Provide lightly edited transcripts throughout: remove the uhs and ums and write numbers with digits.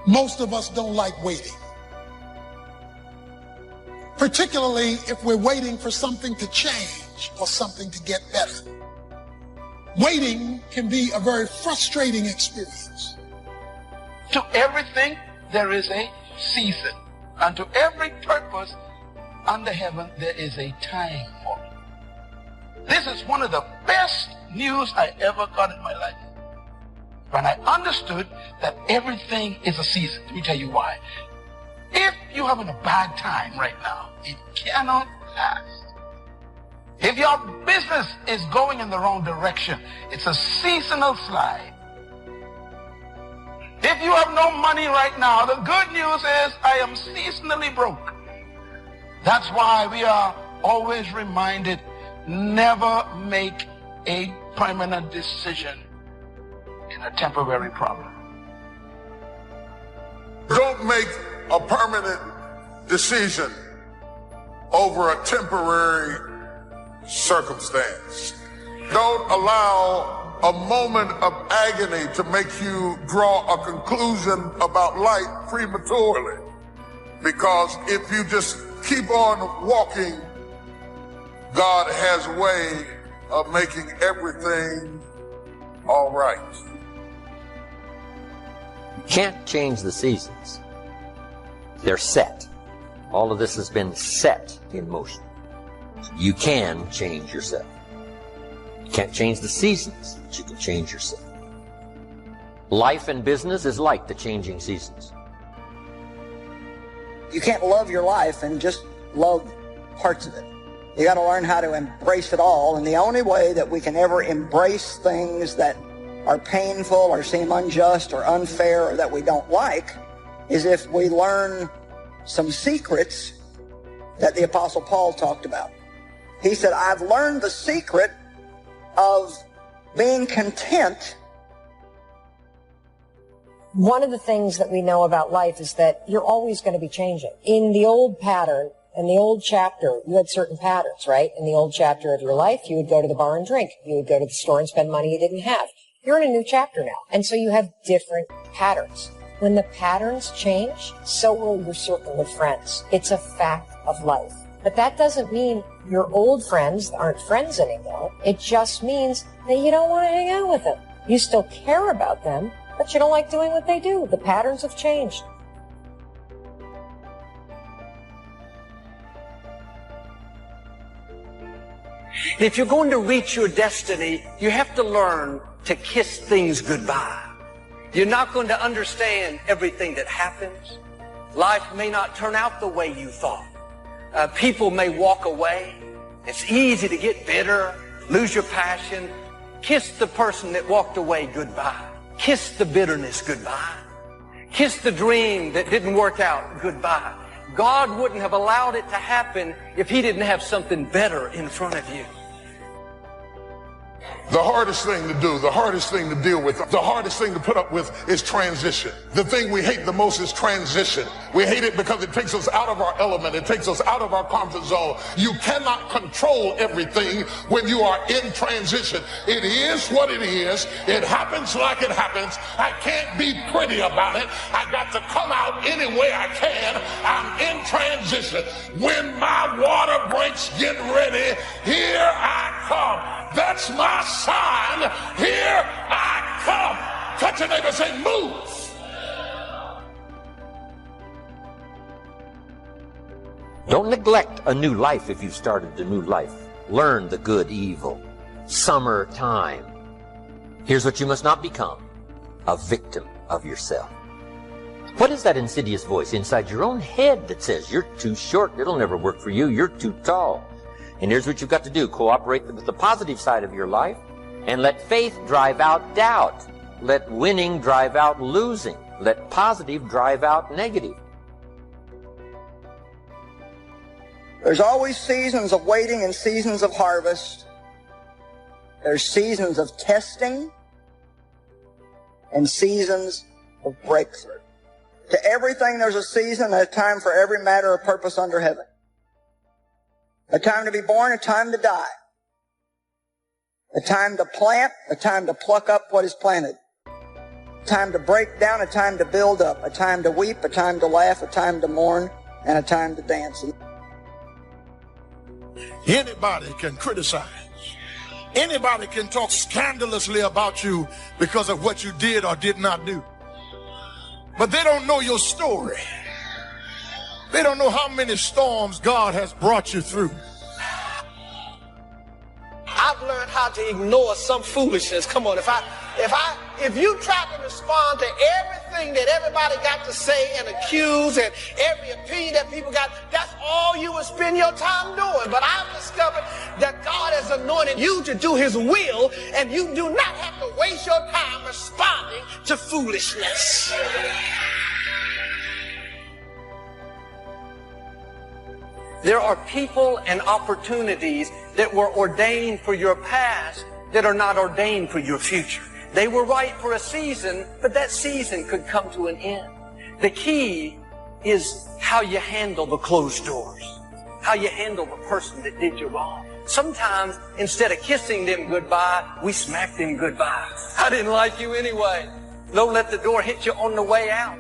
Most of us don't like waiting, particularly if we're waiting for something to change or something to get better. Waiting can be a very frustrating experience. To everything there is a season, and to every purpose under heaven there is a time for it. This is one of the best news I ever got in my life, when I understood that everything is a season. Let me tell you why. If you're having a bad time right now, it cannot last. If your business is going in the wrong direction, it's a seasonal slide. If you have no money right now, the good news is I am seasonally broke. That's why we are always reminded, never make a permanent decision in a temporary problem. Don't make a permanent decision over a temporary circumstance. Don't allow a moment of agony to make you draw a conclusion about life prematurely. Because if you just keep on walking, God has a way of making everything all right. You can't change the seasons. They're set. All of this has been set in motion. You can change yourself. You can't change the seasons, but you can change yourself. Life and business is like the changing seasons. You can't love your life and just love parts of it. You got to learn how to embrace it all, and the only way that we can ever embrace things that are painful or seem unjust or unfair or that we don't like is if we learn some secrets that the Apostle Paul talked about. He said, I've learned the secret of being content. One of the things that we know about life is that you're always going to be changing. In the old pattern, in the old chapter, you had certain patterns, right? In the old chapter of your life, you would go to the bar and drink. You would go to the store and spend money you didn't have. You're in a new chapter now. And so you have different patterns. When the patterns change, so will your circle of friends. It's a fact of life. But that doesn't mean your old friends aren't friends anymore. It just means that you don't want to hang out with them. You still care about them, but you don't like doing what they do. The patterns have changed. And if you're going to reach your destiny, you have to learn to kiss things goodbye. You're not going to understand everything that happens. Life may not turn out the way you thought. People may walk away. It's easy to get bitter, lose your passion. Kiss the person that walked away goodbye. Kiss the bitterness goodbye. Kiss the dream that didn't work out goodbye. God wouldn't have allowed it to happen if He didn't have something better in front of you. The hardest thing to do, the hardest thing to deal with, the hardest thing to put up with is transition. The thing we hate the most is transition. We hate it because it takes us out of our element. It takes us out of our comfort zone. You cannot control everything when you are in transition. It is what it is. It happens like it happens. I can't be pretty about it. I got to come out any way I can. I'm in transition. When my water breaks, get ready. Here I come. That's my sign. Here I come. Touch your neighbor and say, move. Don't neglect a new life if you've started a new life. Learn the good, evil. Summertime. Here's what you must not become: a victim of yourself. What is that insidious voice inside your own head that says, you're too short, it'll never work for you, you're too tall? And here's what you've got to do. Cooperate with the positive side of your life and let faith drive out doubt. Let winning drive out losing. Let positive drive out negative. There's always seasons of waiting and seasons of harvest. There's seasons of testing and seasons of breakthrough. To everything there's a season and a time for every matter of purpose under heaven. A time to be born, a time to die. A time to plant, a time to pluck up what is planted. time to break down, a time to build up, a time to weep, a time to laugh, a time to mourn, and a time to dance. Anybody can criticize. Anybody can talk scandalously about you because of what you did or did not do. But they don't know your story. They don't know how many storms God has brought you through. I've learned how to ignore some foolishness. Come on, if you try to respond to everything that everybody got to say and accuse and every opinion that people got, that's all you will spend your time doing. But I've discovered that God has anointed you to do his will, and you do not have to waste your time responding to foolishness. There are people and opportunities that were ordained for your past that are not ordained for your future. They were right for a season, but that season could come to an end. The key is how you handle the closed doors, how you handle the person that did you wrong. Sometimes, instead of kissing them goodbye, we smack them goodbye. I didn't like you anyway. Don't let the door hit you on the way out.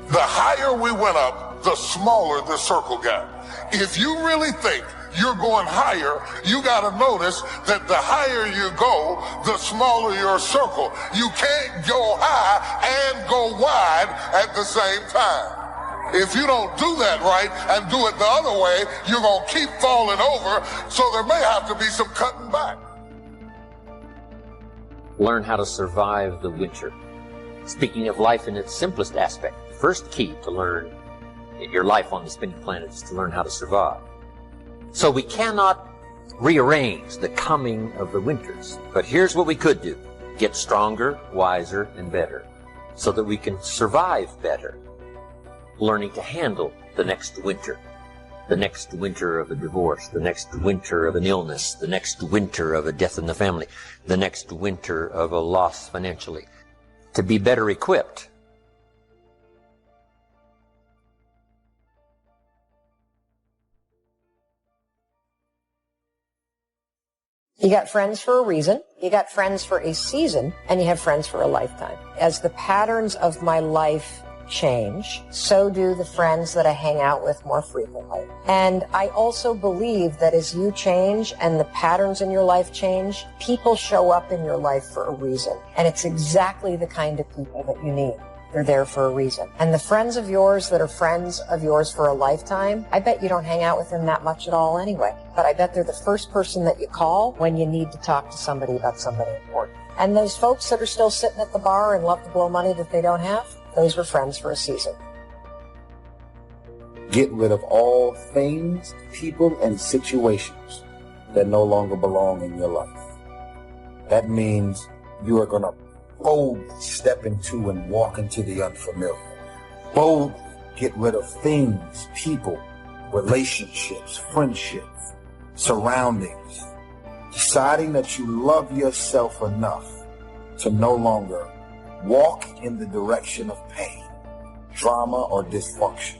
The higher we went up, the smaller the circle got. If you really think you're going higher, you got to notice that the higher you go, the smaller your circle. You can't go high and go wide at the same time. If you don't do that right and do it the other way, you're going to keep falling over, so there may have to be some cutting back. Learn how to survive the winter. Speaking of life in its simplest aspect, the first key to learn your life on the spinning planet is to learn how to survive. So we cannot rearrange the coming of the winters. But here's what we could do. Get stronger, wiser, and better so that we can survive better. Learning to handle the next winter. The next winter of a divorce. The next winter of an illness. The next winter of a death in the family. The next winter of a loss financially. To be better equipped. You got friends for a reason, you got friends for a season, and you have friends for a lifetime. As the patterns of my life change, so do the friends that I hang out with more frequently. And I also believe that as you change and the patterns in your life change, people show up in your life for a reason. And it's exactly the kind of people that you need. They're there for a reason. And the friends of yours that are friends of yours for a lifetime, I bet you don't hang out with them that much at all anyway. But I bet they're the first person that you call when you need to talk to somebody about somebody important. And those folks that are still sitting at the bar and love to blow money that they don't have, those were friends for a season. Get rid of all things, people, and situations that no longer belong in your life. That means you are going to boldly step into and walk into the unfamiliar. Boldly get rid of things, people, relationships, friendships, surroundings. Deciding that you love yourself enough to no longer walk in the direction of pain, trauma, or dysfunction.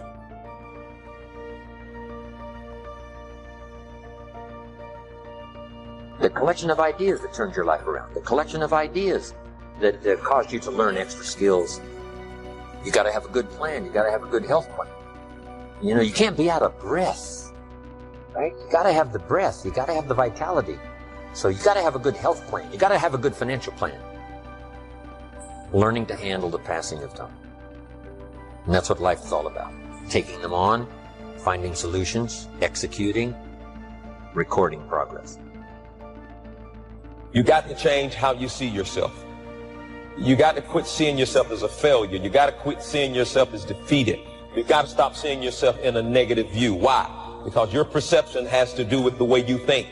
The collection of ideas that turns your life around. The collection of ideas that caused you to learn extra skills. You got to have a good plan. You got to have a good health plan. You know, you can't be out of breath, right? You got to have the breath. You got to have the vitality. So you got to have a good health plan. You got to have a good financial plan. Learning to handle the passing of time. And that's what life is all about. Taking them on, finding solutions, executing, recording progress. You got to change how you see yourself. You got to quit seeing yourself as a failure. You got to quit seeing yourself as defeated. You've got to stop seeing yourself in a negative view. Why? Because your perception has to do with the way you think.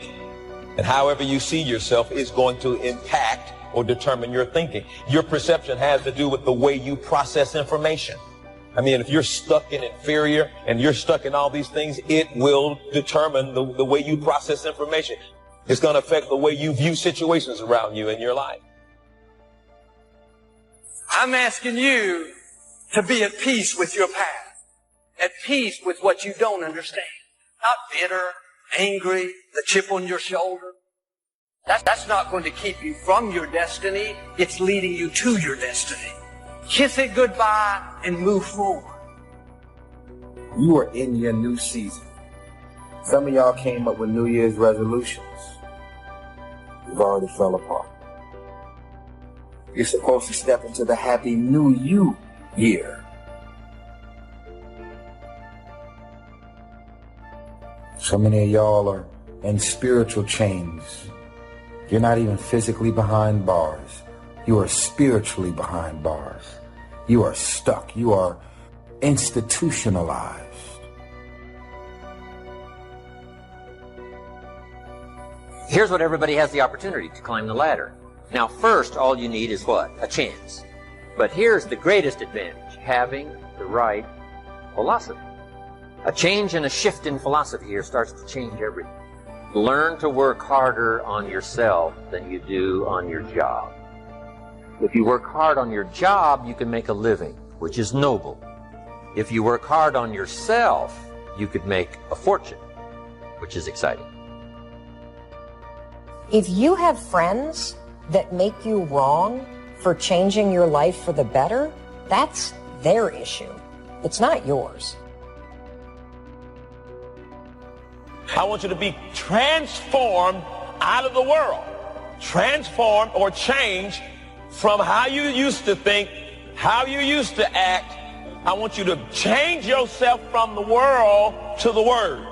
And however you see yourself is going to impact or determine your thinking. Your perception has to do with the way you process information. I mean, if you're stuck in inferior and you're stuck in all these things, it will determine the way you process information. It's going to affect the way you view situations around you in your life. I'm asking you to be at peace with your past, at peace with what you don't understand. Not bitter, angry, the chip on your shoulder. That's not going to keep you from your destiny. It's leading you to your destiny. Kiss it goodbye and move forward. You are in your new season. Some of y'all came up with New Year's resolutions. You've already fell apart. You're supposed to step into the happy new you year. So many of y'all are in spiritual chains. You're not even physically behind bars. You are spiritually behind bars. You are stuck. You are institutionalized. Here's what everybody has the opportunity to climb the ladder. Now, first, all you need is what? A chance. But here's the greatest advantage, having the right philosophy. A change and a shift in philosophy here starts to change everything. Learn to work harder on yourself than you do on your job. If you work hard on your job, you can make a living, which is noble. If you work hard on yourself, you could make a fortune, which is exciting. If you have friends that make you wrong for changing your life for the better, that's their issue. It's not yours. I want you to be transformed out of the world. Transformed or changed from how you used to think, how you used to act. I want you to change yourself from the world to the Word.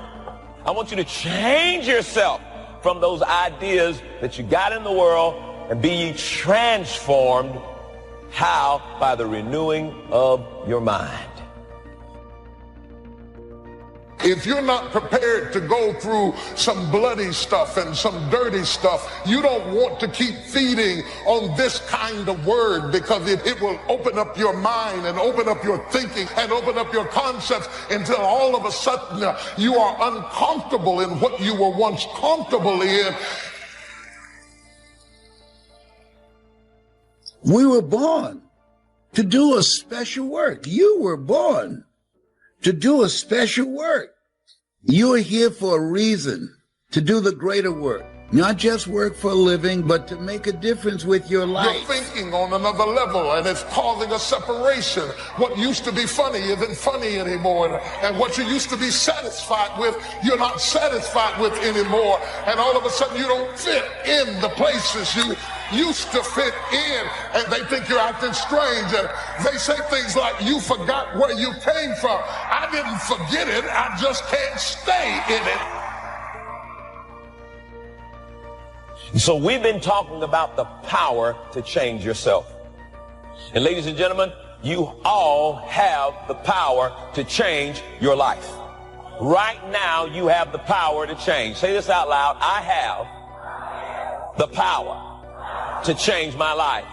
I want you to change yourself from those ideas that you got in the world and be ye transformed. How? By the renewing of your mind. If you're not prepared to go through some bloody stuff and some dirty stuff, you don't want to keep feeding on this kind of word, because it will open up your mind and open up your thinking and open up your concepts until all of a sudden you are uncomfortable in what you were once comfortable in. We were born to do a special work. You were born to do a special work. You are here for a reason, to do the greater work. Not just work for a living, but to make a difference with your life. You're thinking on another level, and it's causing a separation. What used to be funny isn't funny anymore. And what you used to be satisfied with, you're not satisfied with anymore. And all of a sudden, you don't fit in the places you used to fit in. And they think you're acting strange. And they say things like, you forgot where you came from. I didn't forget it. I just can't stay in it. So we've been talking about the power to change yourself. And ladies and gentlemen, you all have the power to change your life. Right now, you have the power to change. Say this out loud. I have the power to change my life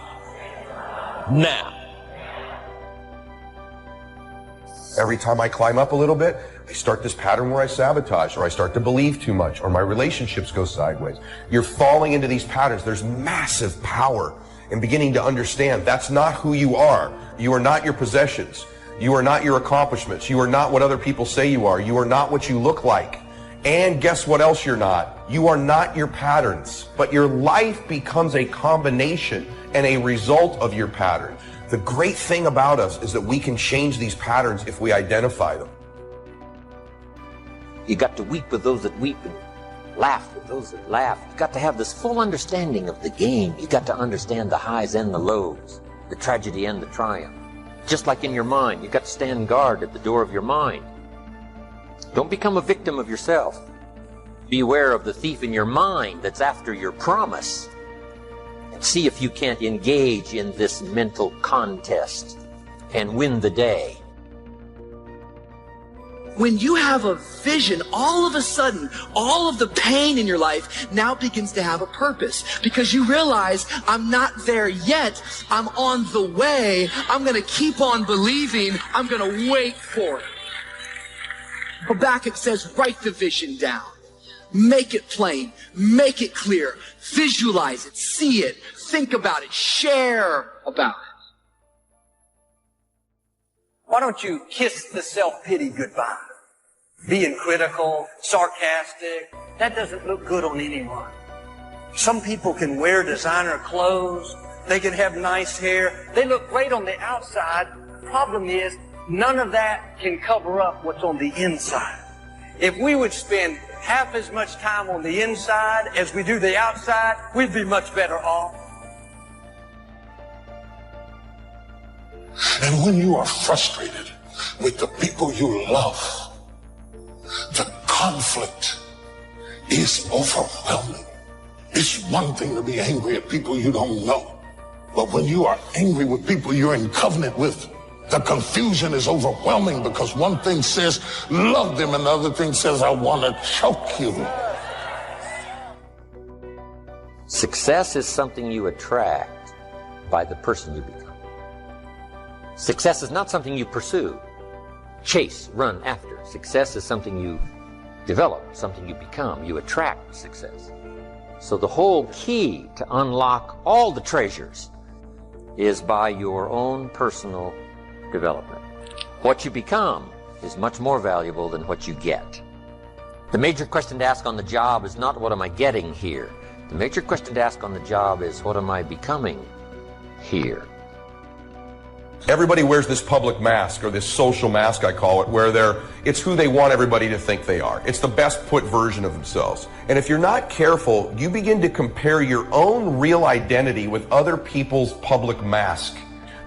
now. Every time I climb up a little bit, I start this pattern where I sabotage, or I start to believe too much, or my relationships go sideways. You're falling into these patterns. There's massive power in beginning to understand that's not who you are. You are not your possessions. You are not your accomplishments. You are not what other people say you are. You are not what you look like. And guess what else you're not? You are not your patterns. But your life becomes a combination and a result of your pattern. The great thing about us is that we can change these patterns if we identify them. You got to weep with those that weep and laugh with those that laugh. You got to have this full understanding of the game. You got to understand the highs and the lows, the tragedy and the triumph. Just like in your mind, you got to stand guard at the door of your mind. Don't become a victim of yourself. Beware of the thief in your mind that's after your promise. And see if you can't engage in this mental contest and win the day. When you have a vision, all of a sudden, all of the pain in your life now begins to have a purpose, because you realize, I'm not there yet. I'm on the way. I'm going to keep on believing. I'm going to wait for it. Habakkuk says, write the vision down. Make it plain. Make it clear. Visualize it. See it. Think about it. Share about it. Why don't you kiss the self-pity goodbye? Being critical, sarcastic, that doesn't look good on anyone. Some people can wear designer clothes. They can have nice hair. They look great on the outside. The problem is, none of that can cover up what's on the inside. If we would spend half as much time on the inside as we do the outside, we'd be much better off. And when you are frustrated with the people you love, the conflict is overwhelming. It's one thing to be angry at people you don't know, but when you are angry with people you're in covenant with, the confusion is overwhelming because one thing says love them and the other thing says I want to choke you. Success is something you attract by the person you become. Success is not something you pursue, chase, run after. Success is something you develop, something you become. You attract success. So the whole key to unlock all the treasures is by your own personal development. What you become is much more valuable than what you get. The major question to ask on the job is not what am I getting here? The major question to ask on the job is what am I becoming here? Everybody wears this public mask, or this social mask I call it, where it's who they want everybody to think they are. It's the best put version of themselves. And if you're not careful, you begin to compare your own real identity with other people's public mask.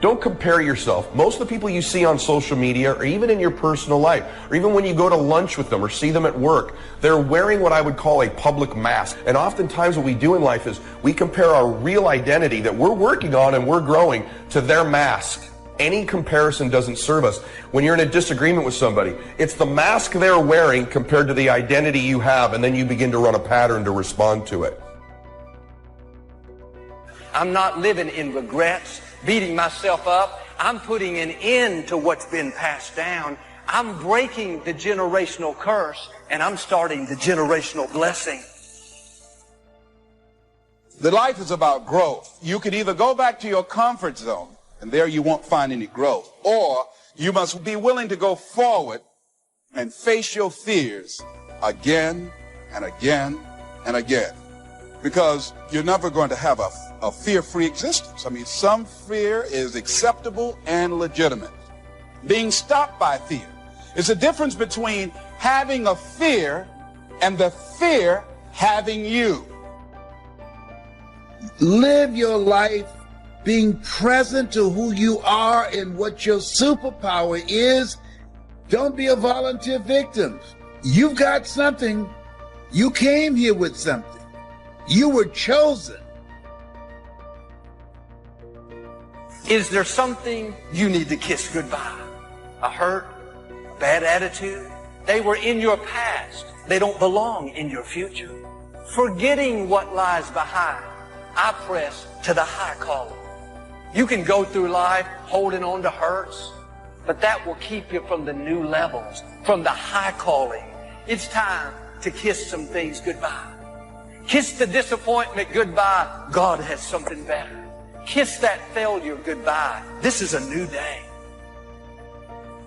Don't compare yourself. Most of the people you see on social media, or even in your personal life, or even when you go to lunch with them or see them at work, they're wearing what I would call a public mask. And oftentimes what we do in life is we compare our real identity that we're working on and we're growing to their mask. Any comparison doesn't serve us. When you're in a disagreement with somebody, it's the mask they're wearing compared to the identity you have, and then you begin to run a pattern to respond to it. I'm not living in regrets, beating myself up. I'm putting an end to what's been passed down. I'm breaking the generational curse, and I'm starting the generational blessing. The life is about growth. You can either go back to your comfort zone, and there you won't find any growth, or you must be willing to go forward and face your fears again and again and again, because you're never going to have a fear-free existence. I mean, some fear is acceptable and legitimate. Being stopped by fear. It's a difference between having a fear and the fear having you. Live your life being present to who you are and what your superpower is. Don't be a volunteer victim. You've got something. You came here with something. You were chosen. Is there something you need to kiss goodbye? A hurt? A bad attitude? They were in your past. They don't belong in your future. Forgetting what lies behind, I press to the high calling. You can go through life holding on to hurts, but that will keep you from the new levels, from the high calling. It's time to kiss some things goodbye. Kiss the disappointment goodbye. God has something better. Kiss that failure goodbye. This is a new day.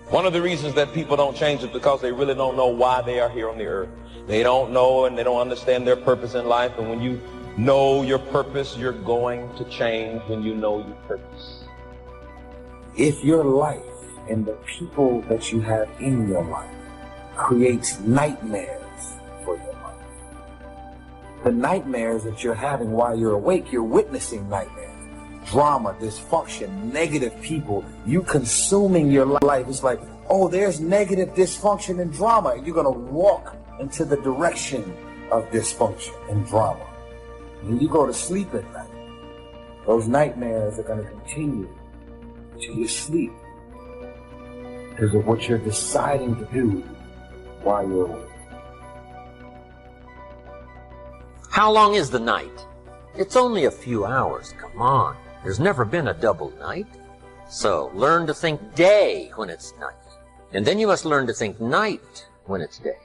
One of the reasons that people don't change is because they really don't know why they are here on the earth. They don't know and they don't understand their purpose in life. And when you know your purpose, you're going to change when you know your purpose. If your life and the people that you have in your life creates nightmares for your life, the nightmares that you're having while you're awake, you're witnessing nightmares. Drama, dysfunction, negative people, you consuming your life. It's like, oh, there's negative dysfunction and drama. And you're going to walk into the direction of dysfunction and drama. When you go to sleep at night, those nightmares are going to continue till you sleep because of what you're deciding to do while you're awake. How long is the night? It's only a few hours. Come on. There's never been a double night. So learn to think day when it's night. And then you must learn to think night when it's day.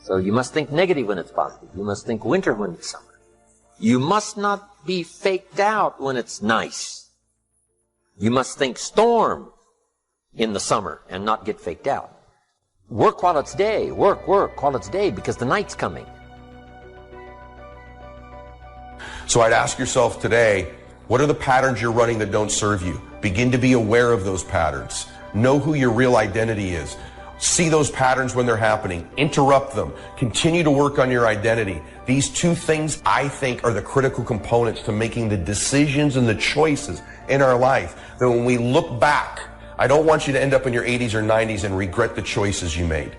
So you must think negative when it's positive. You must think winter when it's summer. You must not be faked out when it's nice. You must think storm in the summer and not get faked out. Work while it's day. Work while it's day because the night's coming. So I'd ask yourself today, what are the patterns you're running that don't serve you? Begin to be aware of those patterns. Know who your real identity is. See those patterns when they're happening. Interrupt them. Continue to work on your identity. These two things, I think, are the critical components to making the decisions and the choices in our life. That when we look back, I don't want you to end up in your 80s or 90s and regret the choices you made.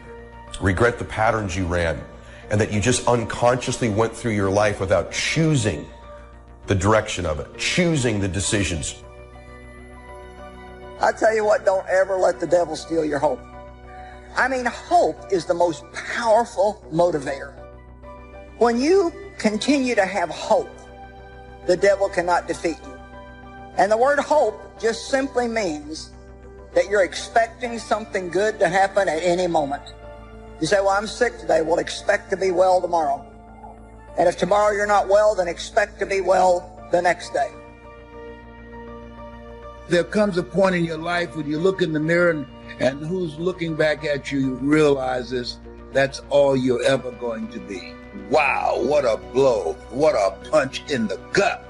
Regret the patterns you ran. And that you just unconsciously went through your life without choosing the direction of it. Choosing the decisions. I tell you what, don't ever let the devil steal your hope. I mean, hope is the most powerful motivator. When you continue to have hope, the devil cannot defeat you. And the word hope just simply means that you're expecting something good to happen at any moment. You say, well, I'm sick today. Well, expect to be well tomorrow. And if tomorrow you're not well, then expect to be well the next day. There comes a point in your life when you look in the mirror and who's looking back at you realizes that's all you're ever going to be. Wow, what a blow, what a punch in the gut.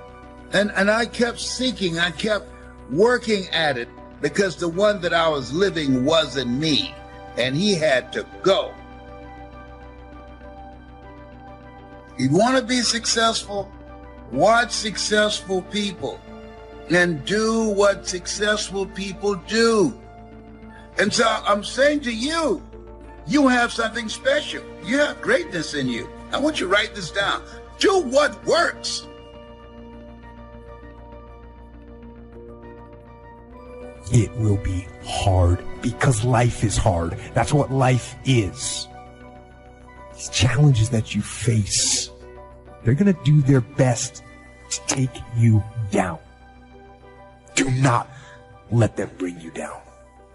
And I kept seeking, I kept working at it because the one that I was living wasn't me, and he had to go. You want to be successful? Watch successful people and do what successful people do. And so I'm saying to you, you have something special. You have greatness in you. I want you to write this down. Do what works. It will be hard because life is hard. That's what life is. These challenges that you face, they're going to do their best to take you down. Do not let them bring you down.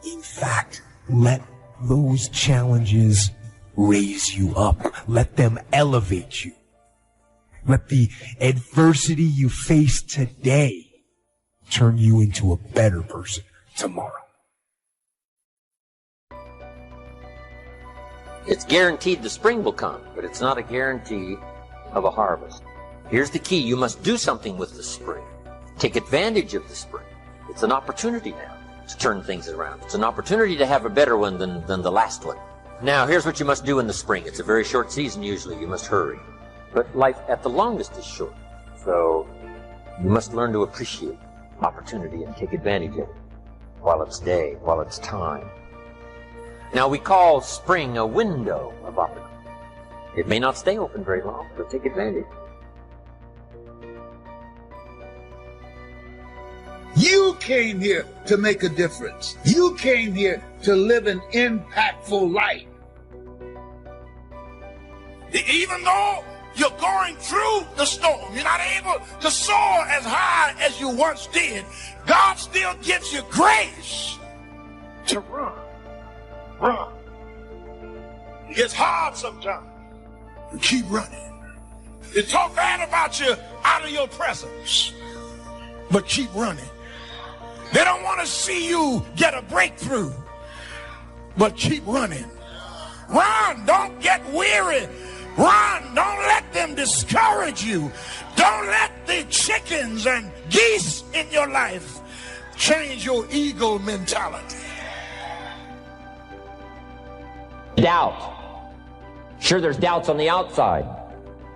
In fact, let those challenges raise you up. Let them elevate you. Let the adversity you face today turn you into a better person tomorrow. It's guaranteed the spring will come, but it's not a guarantee of a harvest. Here's the key. You must do something with the spring. Take advantage of the spring. It's an opportunity now to turn things around. It's an opportunity to have a better one than the last one. Now, here's what you must do in the spring. It's a very short season usually. You must hurry. But life at the longest is short. So you must learn to appreciate opportunity and take advantage of it while it's day, while it's time. Now, we call spring a window of opportunity. It may not stay open very long, but take advantage. You came here to make a difference. You came here to live an impactful life. Even though you're going through the storm, you're not able to soar as high as you once did, God still gives you grace to run. Run. It's hard sometimes. Keep running. They talk bad about you out of your presence, but keep running. They don't want to see you get a breakthrough, but keep running. Run. Don't get weary. Run. Don't let them discourage you. Don't let the chickens and geese in your life change your ego mentality. Doubt. Sure, there's doubts on the outside.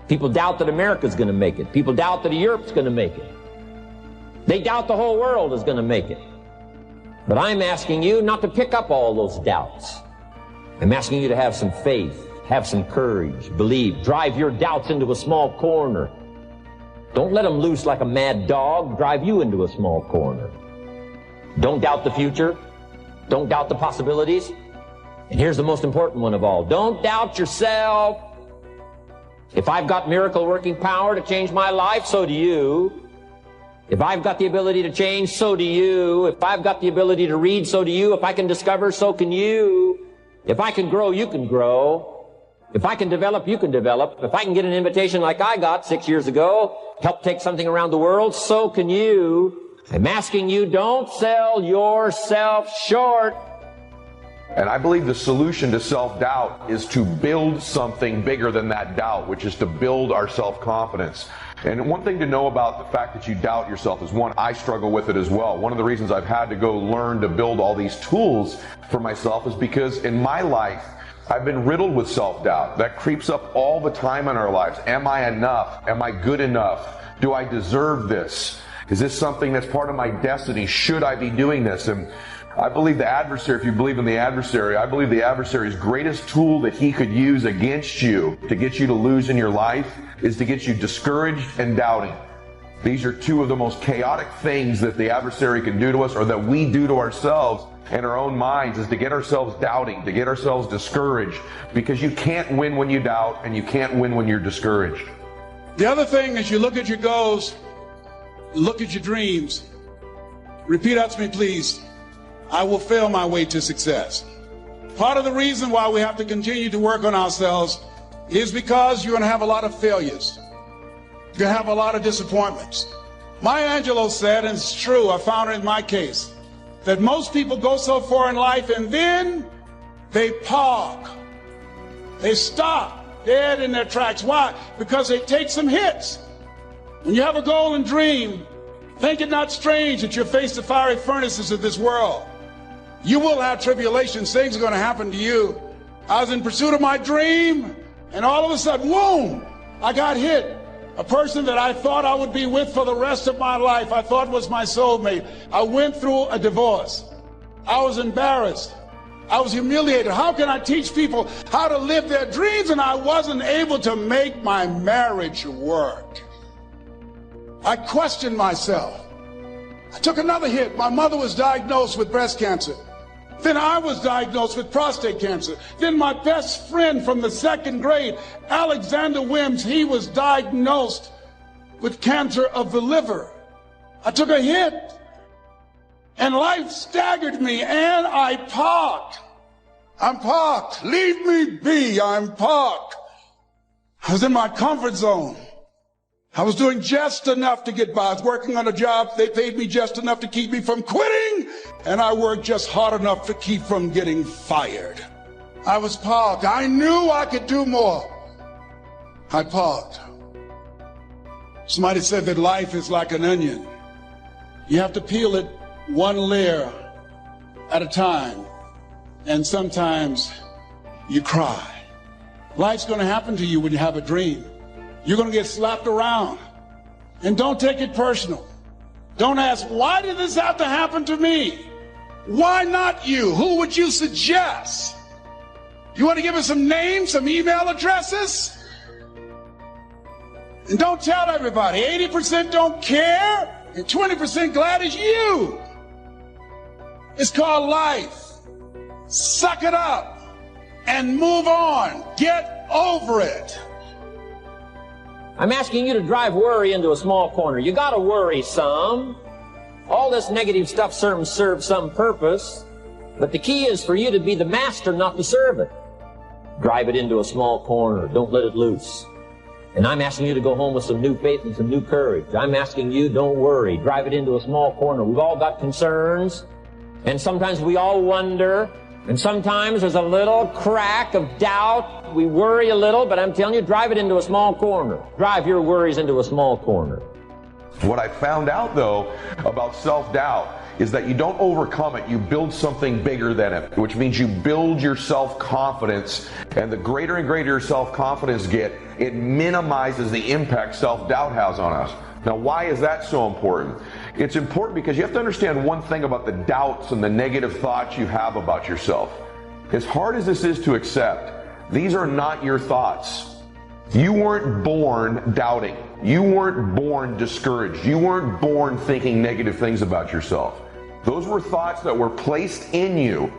People doubt that America's going to make it. People doubt that Europe's going to make it. They doubt the whole world is going to make it. But I'm asking you not to pick up all those doubts. I'm asking you to have some faith, have some courage, believe, drive your doubts into a small corner. Don't let them loose like a mad dog, drive you into a small corner. Don't doubt the future. Don't doubt the possibilities. And here's the most important one of all. Don't doubt yourself. If I've got miracle working power to change my life, so do you. If I've got the ability to change, so do you. If I've got the ability to read, so do you. If I can discover, so can you. If I can grow, you can grow. If I can develop, you can develop. If I can get an invitation like I got 6 years ago, help take something around the world, so can you. I'm asking you, don't sell yourself short. And I believe the solution to self-doubt is to build something bigger than that doubt, which is to build our self-confidence. And one thing to know about the fact that you doubt yourself is, one, I struggle with it as well. One of the reasons I've had to go learn to build all these tools for myself is because in my life, I've been riddled with self-doubt. That creeps up all the time in our lives. Am I enough? Am I good enough? Do I deserve this? Is this something that's part of my destiny? Should I be doing this? And I believe the adversary, if you believe in the adversary, I believe the adversary's greatest tool that he could use against you to get you to lose in your life is to get you discouraged and doubting. These are two of the most chaotic things that the adversary can do to us, or that we do to ourselves in our own minds, is to get ourselves doubting, to get ourselves discouraged, because you can't win when you doubt and you can't win when you're discouraged. The other thing is, you look at your goals, look at your dreams. Repeat after me, please. I will fail my way to success. Part of the reason why we have to continue to work on ourselves is because you're going to have a lot of failures. You're going to have a lot of disappointments. Maya Angelou said, and it's true, I found it in my case, that most people go so far in life and then they park. They stop dead in their tracks. Why? Because they take some hits. When you have a goal and dream, think it not strange that you face the fiery furnaces of this world. You will have tribulations. Things are going to happen to you. I was in pursuit of my dream, and all of a sudden, boom, I got hit. A person that I thought I would be with for the rest of my life, I thought was my soulmate. I went through a divorce. I was embarrassed. I was humiliated. How can I teach people how to live their dreams? And I wasn't able to make my marriage work. I questioned myself. I took another hit. My mother was diagnosed with breast cancer. Then I was diagnosed with prostate cancer. Then my best friend from the second grade, Alexander Wims, he was diagnosed with cancer of the liver. I took a hit, and life staggered me, and I parked. I'm parked. Leave me be. I'm parked. I was in my comfort zone. I was doing just enough to get by. I was working on a job. They paid me just enough to keep me from quitting, and I worked just hard enough to keep from getting fired. I was parked. I knew I could do more. I parked. Somebody said that life is like an onion. You have to peel it one layer at a time, and sometimes you cry. Life's going to happen to you when you have a dream. You're going to get slapped around. And don't take it personal. Don't ask, why did this have to happen to me? Why not you? Who would you suggest? You want to give us some names, some email addresses? And don't tell everybody. 80% don't care, and 20% glad it's you. It's called life. Suck it up and move on. Get over it. I'm asking you to drive worry into a small corner. You gotta worry some. All this negative stuff serves some purpose, but the key is for you to be the master, not the servant. Drive it into a small corner. Don't let it loose. And I'm asking you to go home with some new faith and some new courage. I'm asking you, don't worry. Drive it into a small corner. We've all got concerns, and sometimes we all wonder, and sometimes there's a little crack of doubt. We worry a little, but I'm telling you, drive it into a small corner. Drive your worries into a small corner. What I found out, though, about self-doubt is that you don't overcome it, you build something bigger than it, which means you build your self-confidence, and the greater and greater your self-confidence get, it minimizes the impact self-doubt has on us. Now, why is that so important? It's important because you have to understand one thing about the doubts and the negative thoughts you have about yourself. As hard as this is to accept, these are not your thoughts. You weren't born doubting. You weren't born discouraged. You weren't born thinking negative things about yourself. Those were thoughts that were placed in you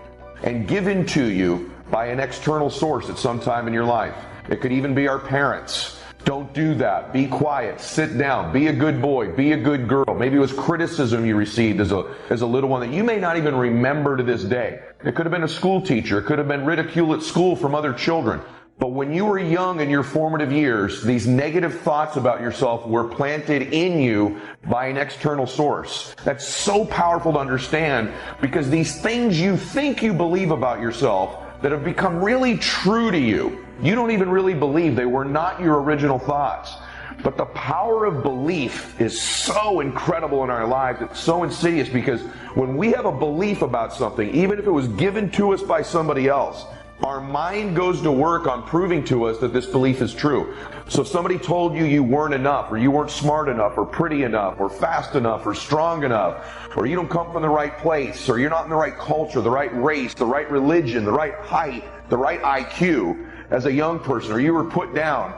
and given to you by an external source at some time in your life. It could even be our parents. Don't do that. Be quiet. Sit down. Be a good boy. Be a good girl. Maybe it was criticism you received as a little one that you may not even remember to this day. It could have been a school teacher. It could have been ridicule at school from other children. But when you were young in your formative years, these negative thoughts about yourself were planted in you by an external source. That's so powerful to understand, because these things you think you believe about yourself that have become really true to you, you don't even really believe. They were not your original thoughts. But the power of belief is so incredible in our lives. It's so insidious, because when we have a belief about something, even if it was given to us by somebody else, our mind goes to work on proving to us that this belief is true. So if somebody told you you weren't enough, or you weren't smart enough, or pretty enough, or fast enough, or strong enough, or you don't come from the right place, or you're not in the right culture, the right race, the right religion, the right height, the right IQ as a young person, or you were put down,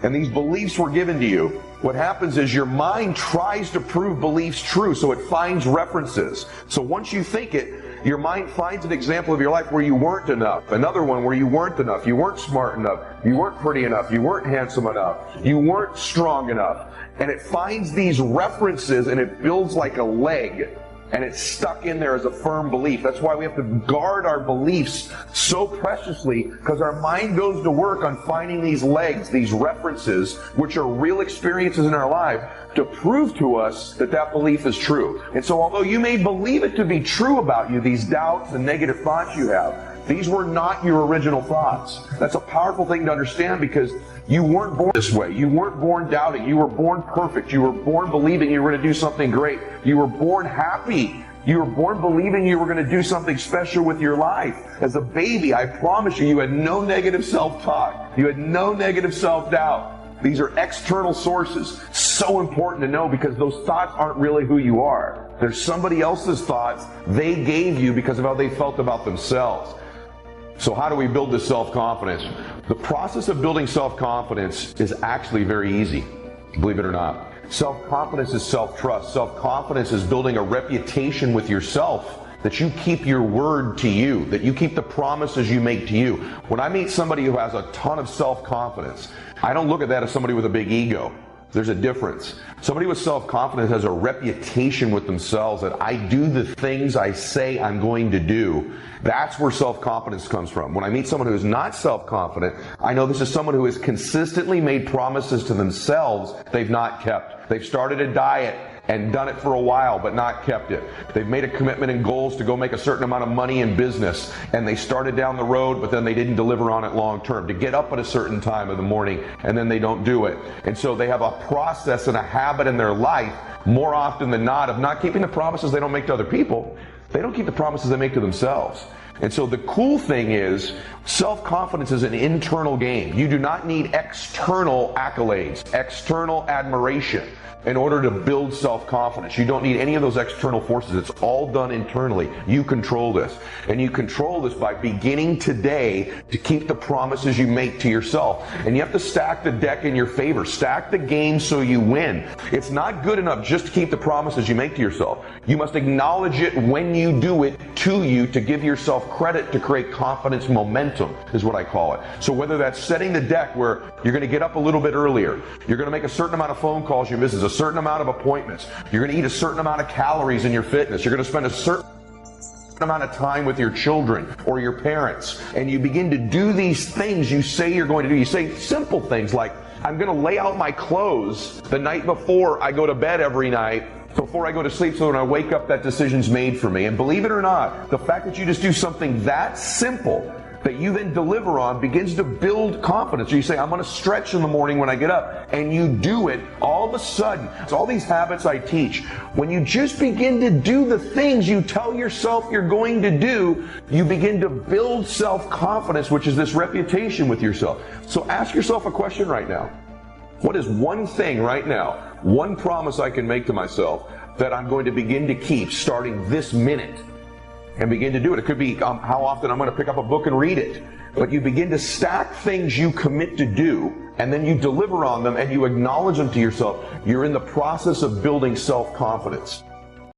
and these beliefs were given to you, what happens is your mind tries to prove beliefs true, so it finds references. So once you think it, your mind finds an example of your life where you weren't enough, another one where you weren't enough, you weren't smart enough, you weren't pretty enough, you weren't handsome enough, you weren't strong enough. And it finds these references and it builds like a leg, and it's stuck in there as a firm belief. That's why we have to guard our beliefs so preciously, because our mind goes to work on finding these legs, these references, which are real experiences in our life, to prove to us that that belief is true. And so although you may believe it to be true about you, these doubts and negative thoughts you have, these were not your original thoughts. That's a powerful thing to understand, because you weren't born this way. You weren't born doubting. You were born perfect. You were born believing you were going to do something great. You were born happy. You were born believing you were going to do something special with your life. As a baby, I promise you, you had no negative self-talk. You had no negative self-doubt. These are external sources. So important to know, because those thoughts aren't really who you are. They're somebody else's thoughts they gave you because of how they felt about themselves. So how do we build this self-confidence? The process of building self-confidence is actually very easy, believe it or not. Self-confidence is self-trust. Self-confidence is building a reputation with yourself, that you keep your word to you, that you keep the promises you make to you. When I meet somebody who has a ton of self-confidence, I don't look at that as somebody with a big ego. There's a difference. Somebody with self-confidence has a reputation with themselves that I do the things I say I'm going to do. That's where self-confidence comes from. When I meet someone who is not self-confident, I know this is someone who has consistently made promises to themselves they've not kept. They've started a diet and done it for a while but not kept it. They've made a commitment and goals to go make a certain amount of money in business, and they started down the road but then they didn't deliver on it long term, to get up at a certain time of the morning and then they don't do it. And so they have a process and a habit in their life, more often than not, of not keeping the promises they don't make to other people. They don't keep the promises they make to themselves. And so the cool thing is, self-confidence is an internal game. You do not need external accolades, external admiration in order to build self-confidence. You don't need any of those external forces. It's all done internally. You control this. And you control this by beginning today to keep the promises you make to yourself. And you have to stack the deck in your favor. Stack the game so you win. It's not good enough just to keep the promises you make to yourself. You must acknowledge it when you do it to you, to give yourself credit, to create confidence momentum, is what I call it. So whether that's setting the deck where you're going to get up a little bit earlier, you're going to make a certain amount of phone calls you miss, a certain amount of appointments, you're going to eat a certain amount of calories in your fitness, you're going to spend a certain amount of time with your children or your parents, and you begin to do these things you say you're going to do. You say simple things like, I'm going to lay out my clothes the night before I go to bed every night, before I go to sleep, so when I wake up that decision's made for me. And believe it or not, the fact that you just do something that simple that you then deliver on begins to build confidence. So you say, I'm going to stretch in the morning when I get up, and you do it. All of a sudden, it's all these habits I teach. When you just begin to do the things you tell yourself you're going to do, you begin to build self-confidence, which is this reputation with yourself. So ask yourself a question right now. What is one thing right now, one promise I can make to myself that I'm going to begin to keep starting this minute? And begin to do it. It could be how often I'm going to pick up a book and read it. But you begin to stack things you commit to do, and then you deliver on them and you acknowledge them to yourself. You're in the process of building self-confidence.